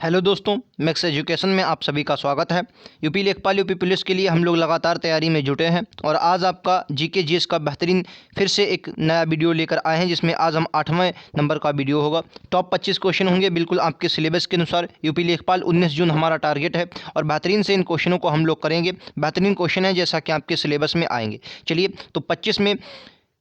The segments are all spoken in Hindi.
हेलो दोस्तों, मैक्स एजुकेशन में आप सभी का स्वागत है। यूपी लेखपाल यूपी पुलिस के लिए हम लोग लगातार तैयारी में जुटे हैं और आज आपका जीके जीएस का बेहतरीन फिर से एक नया वीडियो लेकर आए हैं, जिसमें आज हम 8वें नंबर का वीडियो होगा। टॉप 25 क्वेश्चन होंगे बिल्कुल आपके सिलेबस के अनुसार। यूपी लेखपाल 19 जून हमारा टारगेट है और बेहतरीन से इन क्वेश्चनों को हम लोग करेंगे। बेहतरीन क्वेश्चन है जैसा कि आपके सिलेबस में आएंगे। चलिए, तो 25 में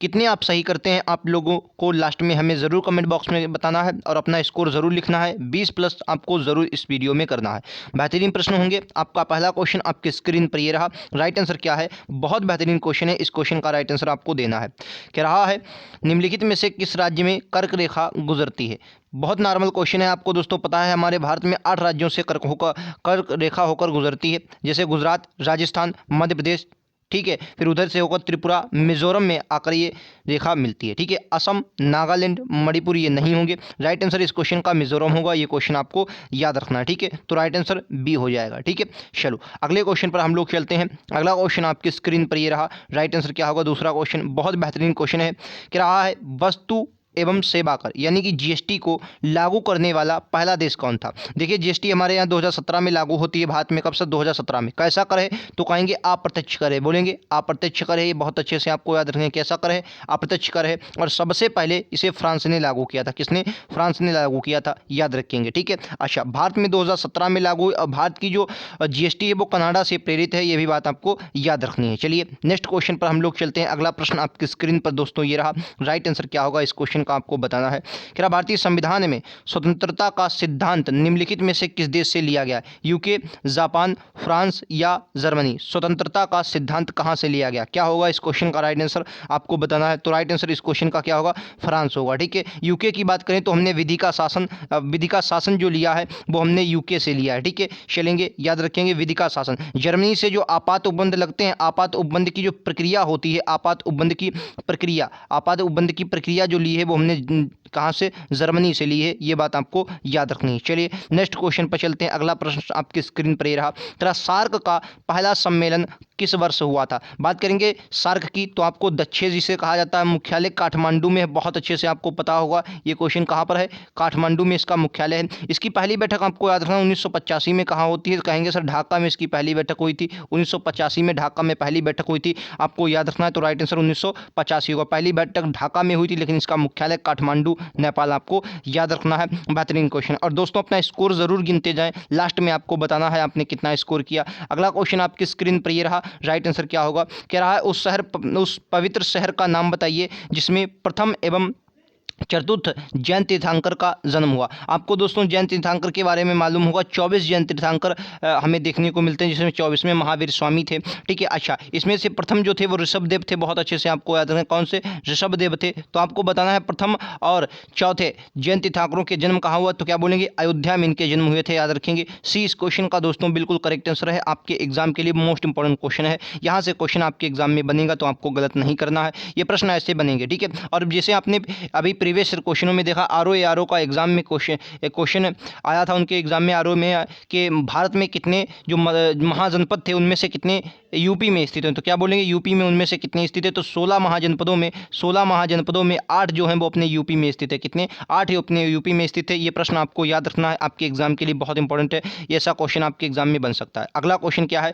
कितने आप सही करते हैं आप लोगों को लास्ट में हमें ज़रूर कमेंट बॉक्स में बताना है और अपना स्कोर ज़रूर लिखना है। 20 प्लस आपको ज़रूर इस वीडियो में करना है। बेहतरीन प्रश्न होंगे। आपका पहला क्वेश्चन आपके स्क्रीन पर ये रहा। राइट आंसर क्या है? बहुत बेहतरीन क्वेश्चन है। इस क्वेश्चन का राइट आंसर आपको देना है। क्या रहा है? निम्नलिखित में से किस राज्य में कर्क रेखा गुजरती है? बहुत नॉर्मल क्वेश्चन है। आपको दोस्तों पता है हमारे भारत में 8 राज्यों से कर्क रेखा होकर गुजरती है, जैसे गुजरात, राजस्थान, मध्य प्रदेश, ठीक है। फिर उधर से होकर त्रिपुरा, मिजोरम में आकर ये रेखा मिलती है, ठीक है। असम, नागालैंड, मणिपुर ये नहीं होंगे। राइट आंसर इस क्वेश्चन का मिजोरम होगा। ये क्वेश्चन आपको याद रखना है, ठीक है। तो राइट आंसर बी हो जाएगा, ठीक है। चलो अगले क्वेश्चन पर हम लोग चलते हैं। अगला क्वेश्चन आपकी स्क्रीन पर ये रहा। राइट आंसर क्या होगा? दूसरा क्वेश्चन बहुत बेहतरीन क्वेश्चन है। क्या रहा है? वस्तु एवं सेवा कर यानी कि जीएसटी को लागू करने वाला पहला देश कौन था? देखिए, जीएसटी हमारे यहाँ 2017 में लागू होती है भारत में। कब से? 2017 में। कैसा कर है? तो कहेंगे अप्रत्यक्ष कर है। बोलेंगे अप्रत्यक्ष कर है। ये बहुत अच्छे से आपको याद रखेंगे। कैसा कर है? अप्रत्यक्ष कर है। और सबसे पहले इसे फ्रांस ने लागू किया था। किसने? फ्रांस ने लागू किया था, याद रखेंगे, ठीक है। अच्छा, भारत में 2017 में लागू हुई और भारत की जो जीएसटी है वो कनाडा से प्रेरित है। ये भी बात आपको याद रखनी है। चलिए नेक्स्ट क्वेश्चन पर हम लोग चलते हैं। अगला प्रश्न आपकी स्क्रीन पर दोस्तों ये रहा। राइट आंसर क्या होगा? इस क्वेश्चन का आपको बताना है। क्या भारतीय संविधान में स्वतंत्रता का सिद्धांत निम्नलिखित में से किस देश से लिया गया? यूके, जापान, फ्रांस या जर्मनी? स्वतंत्रता का सिद्धांत कहां से लिया गया? क्या होगा इस क्वेश्चन का राइट आंसर? आपको बताना है। तो राइट आंसर इस क्वेश्चन का क्या होगा? फ्रांस होगा, ठीक है। यूके की बात करें तो हमने विधि का शासन जो लिया है वो हमने यूके से लिया है, ठीक है। चलेंगे, याद रखेंगे विधि का शासन। जर्मनी से जो आपात उपबंध लगते हैं, आपात उपबंध की जो प्रक्रिया होती है, आपात उपबंध की प्रक्रिया जो ली है वो हमने कहाँ से? जर्मनी से ली है। ये बात आपको याद रखनी है। चलिए नेक्स्ट क्वेश्चन पर चलते हैं। अगला प्रश्न आपकी स्क्रीन पर ये रहा। तेरा सार्क का पहला सम्मेलन किस वर्ष हुआ था? बात करेंगे सार्क की तो आपको दक्षिण जिसे कहा जाता है, मुख्यालय काठमांडू में है। बहुत अच्छे से आपको पता होगा ये क्वेश्चन कहाँ पर है? काठमांडू में इसका मुख्यालय है। इसकी पहली बैठक आपको याद रखना 1985 में कहाँ होती है? कहेंगे सर ढाका में इसकी पहली बैठक हुई थी। 1985 में ढाका में पहली बैठक हुई थी, आपको याद रखना है। तो राइट आंसर 1985 होगा। पहली बैठक ढाका में हुई थी लेकिन इसका मुख्यालय काठमांडू, नेपाल, आपको याद रखना है। बेहतरीन क्वेश्चन। और दोस्तों अपना स्कोर जरूर गिनते जाएं। लास्ट में आपको बताना है आपने कितना स्कोर किया। अगला क्वेश्चन आपकी स्क्रीन पर ये रहा। राइट आंसर क्या होगा? कह रहा है उस पवित्र शहर का नाम बताइए जिसमें प्रथम एवं चतुर्थ जैन तीर्थंकर का जन्म हुआ। आपको दोस्तों जैन तीर्थंकर के बारे में मालूम होगा। 24 जैन तीर्थंकर हमें देखने को मिलते हैं, जिसमें 24वें महावीर स्वामी थे, ठीक है। अच्छा, इसमें से प्रथम जो थे वो ऋषभदेव थे। बहुत अच्छे से आपको याद रखें कौन से? ऋषभदेव थे। तो आपको बताना है प्रथम और चौथे जैन तीर्थंकरों के जन्म कहाँ हुआ? तो क्या बोलेंगे? अयोध्या में इनके जन्म हुए थे, याद रखेंगे। सी इस क्वेश्चन का दोस्तों बिल्कुल करेक्ट आंसर है। आपके एग्जाम के लिए मोस्ट इंपॉर्टेंट क्वेश्चन है। यहाँ से क्वेश्चन आपके एग्जाम में बनेगा तो आपको गलत नहीं करना है। ये प्रश्न ऐसे बनेंगे, ठीक है। और जैसे आपने अभी प्रीवियस क्वेश्चनों में देखा, आरओ का एग्जाम में क्वेश्चन आया था उनके एग्जाम में, आरओ में, कि भारत में कितने जो महाजनपद थे उनमें से कितने यूपी में स्थित हैं? तो क्या बोलेंगे? यूपी में उनमें से कितने स्थित है? तो 16 महाजनपदों में 8 जो हैं वो अपने यूपी में स्थित है। कितने? 8 ही अपने यूपी में स्थित है। ये प्रश्न आपको याद रखना है, आपके एग्जाम के लिए बहुत इंपॉर्टेंट है। ये ऐसा क्वेश्चन आपके एग्जाम में बन सकता है। अगला क्वेश्चन क्या है?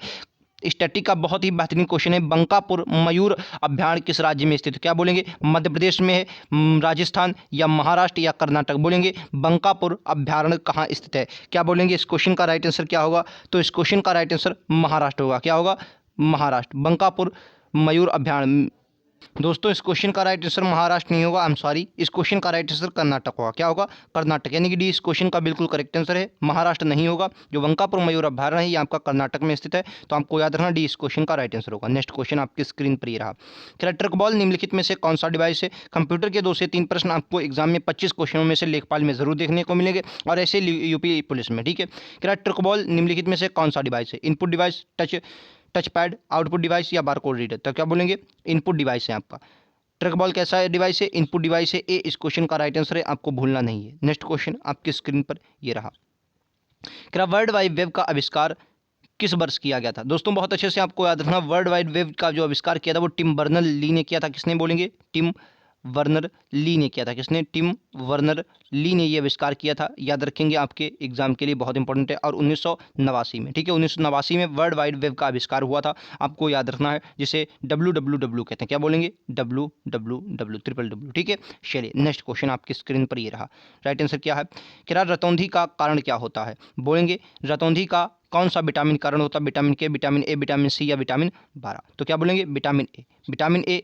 स्टैटिक का बहुत ही बेहतरीन क्वेश्चन है। बंकापुर मयूर अभ्यारण्य किस राज्य में स्थित है? क्या बोलेंगे? मध्य प्रदेश में है, राजस्थान या महाराष्ट्र या कर्नाटक? बोलेंगे बंकापुर अभ्यारण्य कहाँ स्थित है? क्या बोलेंगे? इस क्वेश्चन का राइट आंसर क्या होगा? तो इस क्वेश्चन का राइट आंसर महाराष्ट्र होगा। क्या होगा? महाराष्ट्र, बंकापुर मयूर अभ्यारण्य। दोस्तों इस क्वेश्चन का राइट आंसर महाराष्ट्र नहीं होगा, आई एम सॉरी। इस क्वेश्चन का राइट आंसर कर्नाटक होगा। क्या होगा? कर्नाटक, यानी कि डी इस क्वेश्चन का बिल्कुल करेक्ट आंसर है। महाराष्ट्र नहीं होगा। जो बंकापुर मयूर अभ्यारण्य है ये आपका कर्नाटक में स्थित है। तो आपको याद रखना डी इस क्वेश्चन का राइट आंसर होगा। नेक्स्ट क्वेश्चन आपकी स्क्रीन पर ही रहा। ट्रैक्टर बॉल निम्नलिखित में से कौन सा डिवाइस है? कंप्यूटर के 2 से 3 प्रश्न आपको एग्जाम में 25 क्वेश्चनों में से लेखपाल में जरूर देखने को मिलेंगे और ऐसे यूपी पुलिस में, ठीक है। ट्रैक्टर बॉल निम्नलिखित में से कौन सा डिवाइस है? Input device, touch pad, output device या बारकोड रीडर? तो क्या बोलेंगे? इनपुट डिवाइस है आपका। ट्रैक बॉल कैसा डिवाइस है? इनपुट डिवाइस है। ए इस क्वेश्चन का राइट आंसर है, आपको भूलना नहीं है। नेक्स्ट क्वेश्चन आपकी स्क्रीन पर ये रहा। क्या वर्ल्ड वाइड वेब का आविष्कार किस वर्ष किया गया था? दोस्तों बहुत अच्छे से आपको याद रखना, वर्ल्ड वाइड वेब का जो आविष्कार किया था वो टिम बर्नर ली ने किया था। किसने? बोलेंगे टिम वर्नर ली ने किया था। किसने? टिम वर्नर ली ने ये आविष्कार किया था। याद रखेंगे, आपके एग्जाम के लिए बहुत इंपॉर्टेंट है। और 1989 में, ठीक है, 1989 में वर्ल्ड वाइड वेब का आविष्कार हुआ था, आपको याद रखना है, जिसे WWW कहते हैं। क्या बोलेंगे? WWW, ट्रिपल डब्ल्यू, ठीक है। चलिए नेक्स्ट क्वेश्चन आपकी स्क्रीन पर ये रहा। राइट आंसर क्या है? कि रतौंधी का कारण क्या होता है? बोलेंगे रतौंधी का कौन सा विटामिन कारण होता है? विटामिन के, विटामिन ए, विटामिन सी या विटामिन 12? तो क्या बोलेंगे? Vitamin A. विटामिन ए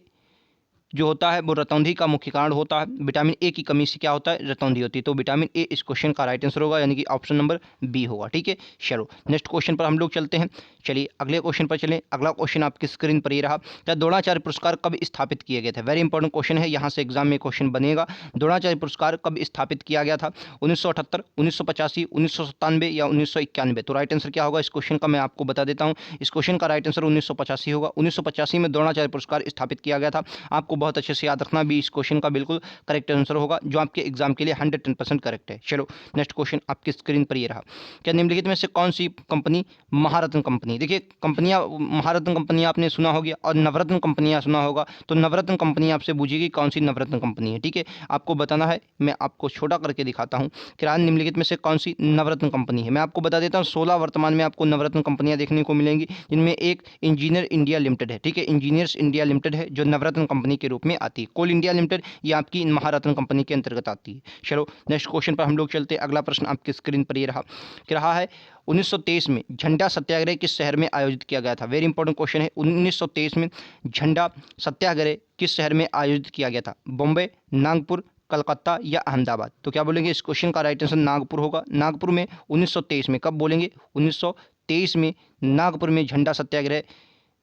जो होता है वो रतौंधी का मुख्य कारण होता है। विटामिन ए की कमी से क्या होता है? रतौंधी होती है। तो विटामिन ए इस क्वेश्चन का राइट आंसर होगा, यानी कि ऑप्शन नंबर बी होगा, ठीक है। चलो नेक्स्ट क्वेश्चन पर हम लोग चलते हैं। चलिए अगले क्वेश्चन पर चलें। अगला क्वेश्चन आपकी स्क्रीन पर ये रहा। क्या द्रोणाचार्य पुरस्कार कब स्थापित किए गए थे? वेरी इंपॉर्टेंट क्वेश्चन है, यहाँ से एग्जाम में क्वेश्चन बनेगा। द्रोणाचार्य पुरस्कार कब स्थापित किया गया था? 1978, 1985, 1997 या 1991? तो राइट आंसर क्या होगा इस क्वेश्चन का? मैं आपको बता देता हूँ। इस क्वेश्चन का राइट आंसर 1985 होगा। 1985 में द्रोणाचार्य पुरस्कार स्थापित किया गया था। आपको बहुत अच्छे से याद रखना भी इस क्वेश्चन का बिल्कुल करेक्ट आंसर होगा, जो आपके एग्जाम के लिए 110% करेक्ट है। चलो नेक्स्ट क्वेश्चन आपकी स्क्रीन पर ये रहा। क्या निम्नलिखित में से कौन सी कंपनी महारत्न कंपनी? देखिए कंपनियां, महारत्न कंपनियां आपने सुना होगा और नवरत्न कंपनियां सुना होगा। तो नवरत्न कंपनी आपसे पूछेगी कौन सी नवरत्न कंपनी है, ठीक है। आपको बताना है, मैं आपको छोटा करके दिखाता हूं कि निम्नलिखित में से कौन सी नवरत्न कंपनी है। मैं आपको बता देता हूं 16 वर्तमान में आपको नवरत्न कंपनियां देखने को मिलेंगी, जिनमें एक इंजीनियर इंडिया लिमिटेड है, ठीक है। इंजीनियर्स इंडिया लिमिटेड है जो नवरत्न कंपनी के रूप में आती है। कोल इंडिया लिमिटेड ये आपकी महारत्न कंपनी के अंतर्गत आती है। चलो नेक्स्ट क्वेश्चन पर हम लोग चलते हैं। अगला प्रश्न आपकी स्क्रीन पर ये रहा कि रहा है 1923 में झंडा सत्याग्रह किस शहर में आयोजित किया गया था? वेरी इंपॉर्टेंट क्वेश्चन है। 1923 में झंडा सत्याग्रह किस शहर में आयोजित किया गया था? बॉम्बे, नागपुर, कलकत्ता या अहमदाबाद? तो क्या बोलेंगे इस क्वेश्चन का राइट आंसर? नागपुर होगा। नागपुर में 1923 में, कब बोलेंगे? 1923 में नागपुर में झंडा सत्याग्रह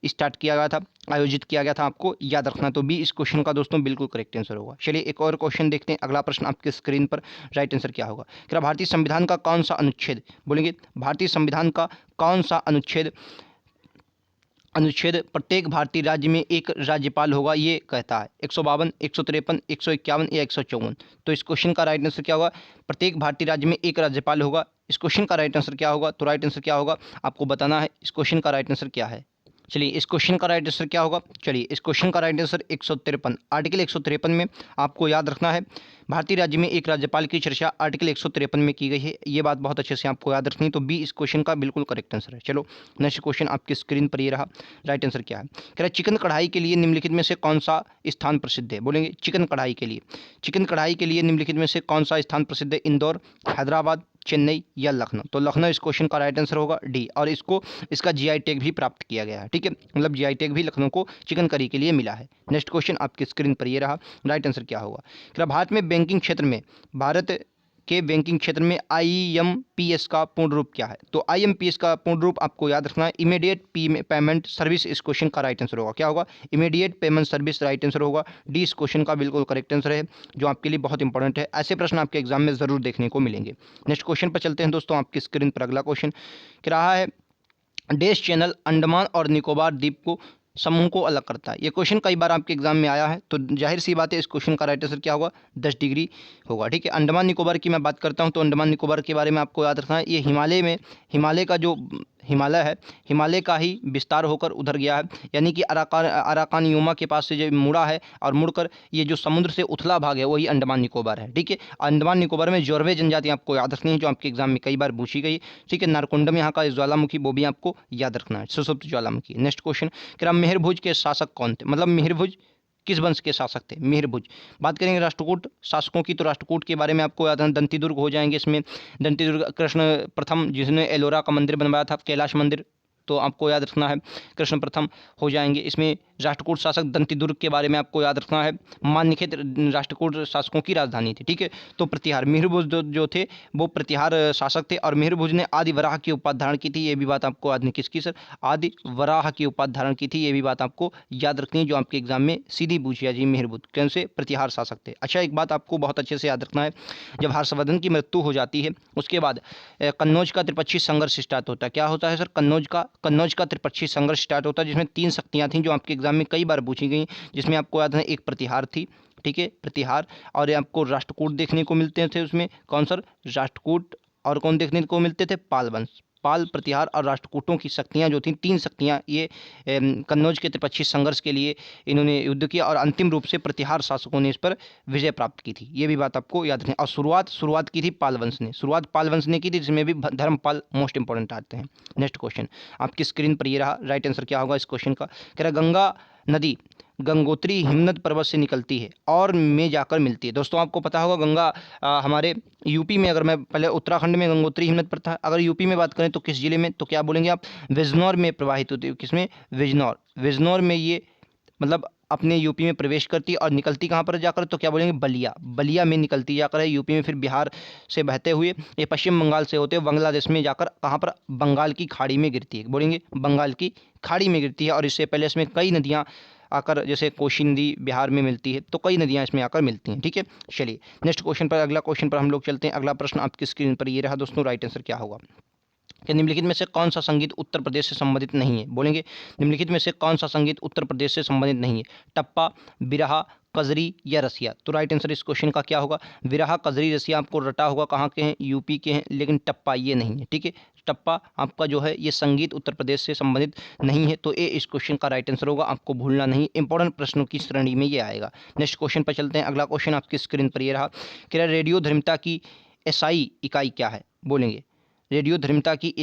स्टार्ट किया गया था, आयोजित किया गया था, आपको याद रखना। तो बी इस क्वेश्चन का दोस्तों बिल्कुल करेक्ट आंसर होगा। चलिए एक और क्वेश्चन देखते हैं। अगला प्रश्न आपके स्क्रीन पर राइट आंसर क्या होगा? क्या भारतीय संविधान का कौन सा अनुच्छेद, बोलेंगे भारतीय संविधान का कौन सा अनुच्छेद प्रत्येक भारतीय राज्य में एक राज्यपाल होगा ये कहता है? 152, 153, 151 या 154? तो इस क्वेश्चन का राइट आंसर क्या होगा? प्रत्येक भारतीय राज्य में एक राज्यपाल होगा। इस क्वेश्चन का राइट आंसर क्या होगा? तो राइट आंसर क्या होगा आपको बताना है। इस क्वेश्चन का राइट आंसर क्या है? चलिए इस क्वेश्चन का राइट आंसर क्या होगा? चलिए इस क्वेश्चन का राइट आंसर 153, आर्टिकल 153 में आपको याद रखना है। भारतीय राज्य में एक राज्यपाल की चर्चा आर्टिकल 153 में की गई है। ये बात बहुत अच्छे से आपको याद रखनी है। तो बी इस क्वेश्चन का बिल्कुल करेक्ट आंसर है। चलो नेक्स्ट क्वेश्चन आपकी स्क्रीन पर ये रहा। राइट आंसर क्या है? कह रहा है चिकन कढ़ाई के लिए निम्नलिखित में से कौन सा स्थान प्रसिद्ध है? बोलेंगे चिकन कढ़ाई के लिए। चिकन कढ़ाई के लिए निम्नलिखित में से कौन सा स्थान प्रसिद्ध है? इंदौर, हैदराबाद, चेन्नई या लखनऊ? तो लखनऊ इस क्वेश्चन का राइट आंसर होगा, डी। और इसका जीआई टैग भी प्राप्त किया गया है, ठीक है। मतलब जीआई टैग भी लखनऊ को चिकन करी के लिए मिला है। नेक्स्ट क्वेश्चन आपकी स्क्रीन पर ये रहा। राइट आंसर क्या होगा? क्या भारत में बैंकिंग क्षेत्र में, भारत के बैंकिंग क्षेत्र में IMPS का पूर्ण रूप क्या है? तो IMPS का पूर्ण रूप आपको याद रखना है, इमीडिएट पेमेंट सर्विस। इस क्वेश्चन का राइट आंसर होगा। क्या होगा? Immediate payment service right answer होगा, डी इस क्वेश्चन का बिल्कुल करेक्ट आंसर है, जो आपके लिए बहुत इंपॉर्टेंट है। ऐसे प्रश्न आपके एग्जाम में जरूर देखने को मिलेंगे। नेक्स्ट क्वेश्चन पर चलते हैं दोस्तों। आपकी स्क्रीन पर अगला क्वेश्चन क्या रहा है? डैश चैनल अंडमान और निकोबार द्वीप को समूह को अलग करता है। ये क्वेश्चन कई बार आपके एग्जाम में आया है, तो जाहिर सी बात है इस क्वेश्चन का राइट आंसर क्या होगा? 10 डिग्री होगा, ठीक है। अंडमान निकोबार की मैं बात करता हूँ, तो अंडमान निकोबार के बारे में आपको याद रखना है, ये हिमालय का जो हिमालय है, हिमालय का ही विस्तार होकर उधर गया है, यानी कि अराकानयुमा के पास से जो मुड़ा है और मुड़कर ये जो समुद्र से उथला भाग है वही अंडमान निकोबार है, ठीक है। अंडमान निकोबार में जोरवे जनजाति आपको याद रखनी है, जो आपके एग्जाम में कई बार पूछी गई, ठीक है। नारकुंडम यहाँ का ज्वालामुखी, वो भी आपको याद रखना है, सुषुप्त ज्वालामुखी। नेक्स्ट क्वेश्चन, क्या मेहरभुज के शासक कौन थे? मतलब मेहरभुज किस वंश के शासक थे? मेहरभुज। बात करेंगे राष्ट्रकूट शासकों की, तो राष्ट्रकूट के बारे में आपको याद है, दंतीदुर्ग हो जाएंगे इसमें। दंतीदुर्ग कृष्ण प्रथम, जिसने एलोरा का मंदिर बनवाया था, कैलाश मंदिर, तो आपको याद रखना है कृष्ण प्रथम हो जाएंगे इसमें। राष्ट्रकूट शासक दंतीदुर्ग के बारे में आपको याद रखना है, मान्यखेत राष्ट्रकूट शासकों की राजधानी थी, ठीक है। तो प्रतिहार मेहरभुज जो थे वो प्रतिहार शासक थे, और मेहरभुज ने आदि वराह की उपाधि धारण की थी। ये भी बात आपको याद नहीं, किसकी सर? आदि वराह की उपाधि धारण की थी, ये भी बात आपको याद रखनी है, जो आपके एग्जाम में सीधी पूछी जी। मेहरभुज कौन से? प्रतिहार शासक थे। अच्छा एक बात आपको बहुत अच्छे से याद रखना है, जब हर्षवर्धन की मृत्यु हो जाती है उसके बाद कन्नौज का त्रिपक्षीय संघर्ष स्टार्ट होता है। क्या होता है सर? कन्नौज का त्रिपक्षीय संघर्ष स्टार्ट होता है, जिसमें 3 शक्तियां थीं, जो आपके एग्जाम में कई बार पूछी गई, जिसमें आपको याद है एक प्रतिहार थी, ठीक है, प्रतिहार, और ये आपको राष्ट्रकूट देखने को मिलते थे उसमें। कौन सर? राष्ट्रकूट। और कौन देखने को मिलते थे? पाल वंश, पाल, प्रतिहार और राष्ट्रकूटों की शक्तियाँ जो थीं, 3 शक्तियाँ ये कन्नौज के त्रिपक्षीय संघर्ष के लिए इन्होंने युद्ध किया और अंतिम रूप से प्रतिहार शासकों ने इस पर विजय प्राप्त की थी। ये भी बात आपको याद रखनी। और शुरुआत की थी पाल वंश ने, शुरुआत पाल वंश ने की थी, जिसमें भी धर्मपाल मोस्ट इंपॉर्टेंट आते हैं। नेक्स्ट क्वेश्चन आपकी स्क्रीन पर ये रहा। राइट आंसर क्या होगा इस क्वेश्चन का? कह रहा गंगा नदी गंगोत्री हिमनद पर्वत से निकलती है और में जाकर मिलती है। दोस्तों आपको पता होगा गंगा हमारे यूपी में, अगर मैं पहले उत्तराखंड में गंगोत्री हिमनद पर था, अगर यूपी में बात करें तो किस जिले में, तो क्या बोलेंगे आप? बिजनौर में प्रवाहित होती है। किसमें? बिजनौर में ये मतलब अपने यूपी में प्रवेश करती है और निकलती कहाँ पर जाकर, तो क्या बोलेंगे? बलिया में निकलती जाकर है यूपी में, फिर बिहार से बहते हुए ये पश्चिम बंगाल से होते हुए बांग्लादेश में जाकर कहाँ पर? बंगाल की खाड़ी में गिरती है। बोलेंगे बंगाल की खाड़ी में गिरती है। और इससे पहले इसमें कई नदियाँ आकर, जैसे कोशी नदी बिहार में मिलती है, तो कई नदियाँ इसमें आकर मिलती हैं। ठीक है, चलिए नेक्स्ट क्वेश्चन पर, अगला क्वेश्चन पर हम लोग चलते हैं। अगला प्रश्न आपकी स्क्रीन पर ये रहा दोस्तों। राइट आंसर क्या होगा कि निम्नलिखित में से कौन सा संगीत उत्तर प्रदेश से संबंधित नहीं है? बोलेंगे निम्नलिखित में से कौन सा संगीत उत्तर प्रदेश से संबंधित नहीं है? टप्पा, बिरहा, कजरी या रसिया? तो राइट आंसर इस क्वेश्चन का क्या होगा? बिरहा, कजरी, रसिया आपको रटा होगा कहाँ के हैं? यूपी के हैं, लेकिन टप्पा ये नहीं है। ठीक है, टप्पा आपका जो है ये संगीत उत्तर प्रदेश से संबंधित नहीं है, तो ये इस क्वेश्चन का राइट आंसर होगा। आपको भूलना नहीं, इंपॉर्टेंट प्रश्नों की श्रेणी में ये आएगा। नेक्स्ट क्वेश्चन पर चलते हैं। अगला क्वेश्चन आपकी स्क्रीन पर ये रहा कि रेडियो धर्मिता की एसआई इकाई क्या है? बोलेंगे रेडियो धर्मिता की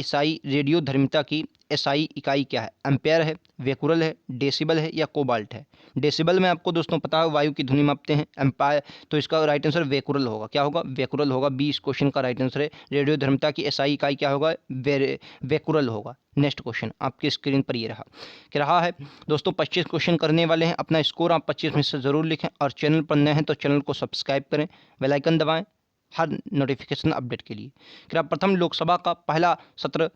एसआई इकाई क्या है? एम्पेयर है, वेकुरल है, डेसिबल है या कोबाल्ट है? डेसिबल में आपको दोस्तों पता है वायु की ध्वनि मापते हैं। एम्पायर, तो इसका राइट आंसर वेकुरल होगा। क्या होगा? वेकुरल होगा। बी इस क्वेश्चन का राइट आंसर है। रेडियो धर्मिता की एसआई इकाई क्या होगा? वेकुरल होगा। नेक्स्ट क्वेश्चन आपकी स्क्रीन पर ये रहा है दोस्तों 25 क्वेश्चन करने वाले हैं। अपना स्कोर आप 25 में से ज़रूर लिखें और चैनल पर नए हैं तो चैनल को सब्सक्राइब करें, बेल आइकन दबाएं हर नोटिफिकेशन अपडेट के लिए। क्या प्रथम लोकसभा का पहला सत्र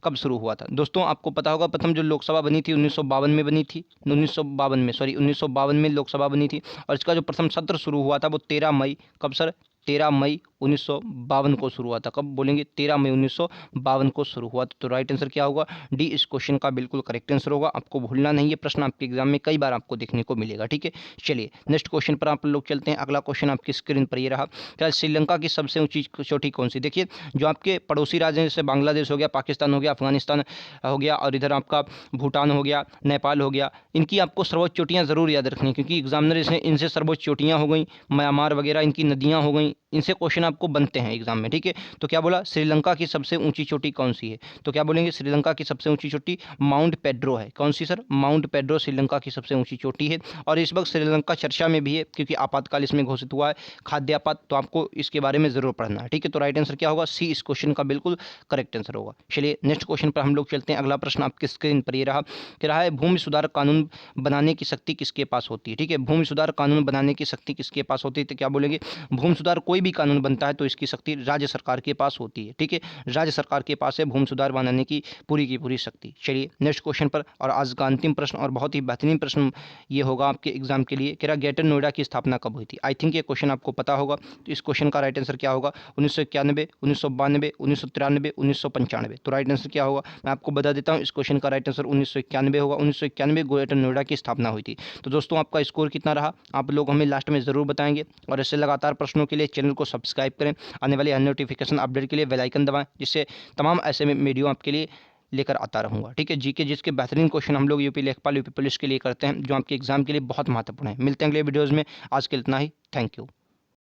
कब शुरू हुआ था? दोस्तों आपको पता होगा प्रथम जो लोकसभा बनी थी 1952 में बनी थी। 1952 में लोकसभा बनी थी। और इसका जो प्रथम सत्र शुरू हुआ था वो 13 मई, कब सर? 13 मई 1952 को शुरू हुआ था। कब? बोलेंगे 13 मई 1952 को शुरू हुआ था। तो राइट आंसर क्या होगा? डी इस क्वेश्चन का बिल्कुल करेक्ट आंसर होगा। आपको भूलना नहीं, ये प्रश्न आपके एग्जाम में कई बार आपको देखने को मिलेगा। ठीक है, चलिए नेक्स्ट क्वेश्चन पर आप लोग चलते हैं। अगला क्वेश्चन आपकी स्क्रीन पर ये रहा। क्या श्रीलंका की सबसे ऊंची चोटी कौन सी? देखिए जो आपके पड़ोसी राज्य हैं, जैसे बांग्लादेश हो गया, पाकिस्तान हो गया, अफगानिस्तान हो गया और इधर आपका भूटान हो गया, नेपाल हो गया, इनकी आपको सर्वोच्च चोटियाँ ज़रूर याद रखनी है, क्योंकि एग्जामिनर इनसे सर्वोच्च चोटियाँ हो गई, म्यांमार वगैरह इनकी नदियाँ हो गई, इनसे क्वेश्चन आपको बनते हैं एग्जाम में। ठीक है, तो क्या बोला? श्रीलंका की सबसे ऊंची चोटी कौन सी है? तो क्या बोलेंगे? श्रीलंका की सबसे ऊंची चोटी माउंट पेड्रो है। कौन सी सर? माउंट पेड्रो श्रीलंका की सबसे ऊंची चोटी है। और इस वक्त श्रीलंका चर्चा में भी है, क्योंकि आपातकाल इसमें घोषित हुआ है, खाद्य आपात, तो आपको इसके बारे में जरूर पढ़ना है। ठीक है, तो राइट आंसर क्या होगा? सी इस क्वेश्चन का बिल्कुल करेक्ट आंसर होगा। चलिए नेक्स्ट क्वेश्चन पर हम लोग चलते हैं। अगला प्रश्न आपकी स्क्रीन पर ये रहा कि रहा है भूमि सुधार कानून बनाने की शक्ति किसके पास होती है? ठीक है, भूमि सुधार कानून बनाने की शक्ति किसके पास होती है? तो क्या बोलेंगे? भूमि सुधार कोई भी कानून बनता है तो इसकी शक्ति राज्य सरकार के पास होती है। ठीक है, राज्य सरकार के पास है भूमि सुधार बनाने की पूरी शक्ति। चलिए नेक्स्ट क्वेश्चन पर, और आज का अंतिम प्रश्न और बहुत ही बेहतरीन प्रश्न ये होगा आपके एग्जाम के लिए कि ग्रेटर नोएडा की स्थापना कब हुई थी? आई थिंक ये क्वेश्चन आपको पता होगा। तो इस क्वेश्चन का राइट आंसर क्या होगा? 1991, 1992, 1993, 1995। तो राइट आंसर क्या होगा? मैं आपको बता देता हूँ, इस क्वेश्चन का राइट आंसर 1991 होगा। 1991 ग्रेटर नोएडा की स्थापना हुई थी। तो दोस्तों आपका स्कोर कितना रहा आप लोग हमें लास्ट में ज़रूर बताएंगे। और ऐसे लगातार प्रश्नों के लिए चैनल को सब्सक्राइब करें, आने वाले नोटिफिकेशन अपडेट के लिए बेल आइकन दबाएं, जिससे तमाम ऐसे वीडियो आपके लिए लेकर आता रहूँगा। ठीक है, जीके जिसके बेहतरीन क्वेश्चन हम लोग यूपी लेखपाल, यूपी पुलिस के लिए करते हैं, जो आपके एग्जाम के लिए बहुत महत्वपूर्ण है। मिलते हैं अगले वीडियोज़ में। आज के लिए इतना ही। Thank you.